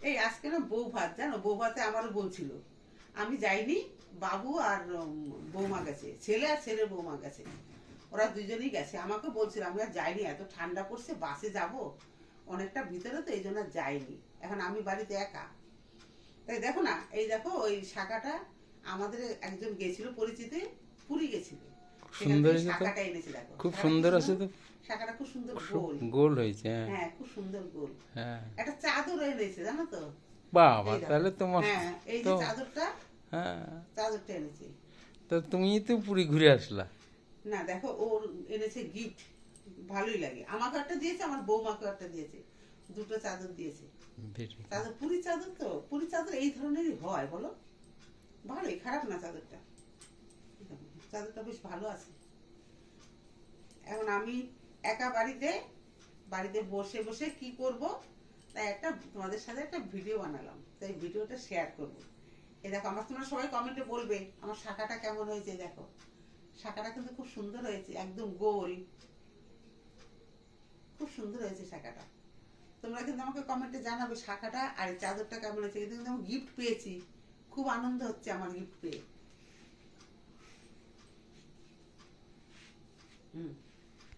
এই আজকে না বউ ভাত, জানো বউ ভাতে আমারও বলছিল, আমি যাইনি, বাবু আর বৌমা গেছে, ছেলে আর ছেলের বৌমা গেছে, ওরা দুজনেই গেছে। আমাকে বলছিল, আমি আর যাইনি, এত ঠান্ডা পড়ছে, বাসে যাব অনেকটা ভিতরে, তো এই জন্য আর যাইনি। এখন আমি বাড়িতে একা, তাই দেখো না, এই দেখো ওই শাখাটা আমাদের একজন গেছিল পরিচিতি, পুরী গেছিল, সেখান সুন্দর থেকে হয়েছে তো, শাখাটা এনেছে। দেখো খুব শাখাটা কি সুন্দর আছে সুন্দর, তো, শাখাটা খুব সুন্দর খুব গোল। গোল হয়েছে। হ্যাঁ হ্যাঁ, খুব সুন্দর গোল। হ্যাঁ। একটা চাদর এনেছে জানো তো। বাবা, এই দেখো, তাহলে তোমার হ্যাঁ এই যে তো, চাদরটা, হ্যাঁ, চাদরটা এনেছে। তো তুমি তো পুরী ঘুরে আসলা। না দেখো, ওর এনেছে গিফট, ভালোই লাগে। আমাকে একটা দিয়েছে, আমার বৌমাকে একটা দিয়েছে, দুটো চাদর দিয়েছে। ভেরি চাদর পুরি চাদর, তো পুরি চাদর এই ধরনেরই হয় বলো, ভালোই, খারাপ না চাদরটা, চাদরটা বেশ ভালো আছে। এখন আমি একা বাড়িতে, বাড়িতে বসে বসে কি করব, তাই একটা তোমাদের সাথে একটা ভিডিও বানালাম, তাই ভিডিওটা শেয়ার করব। এই দেখো, আমার তোমরা সবাই কমেন্টে বলবে আমার শাখাটা কেমন হয়েছে। দেখো শাখাটা কিন্তু খুব সুন্দর হয়েছে, একদম গোল, খুব সুন্দর হয়েছে শাখাটা। তোমরা কিন্তু আমাকে কমেন্টে জানাবে শাখাটা আর এই চাদরটা কেমন হয়েছে। কিন্তু আমি গিফট পেয়েছি, খুব আনন্দ হচ্ছে আমার গিফট পেয়ে। হুম।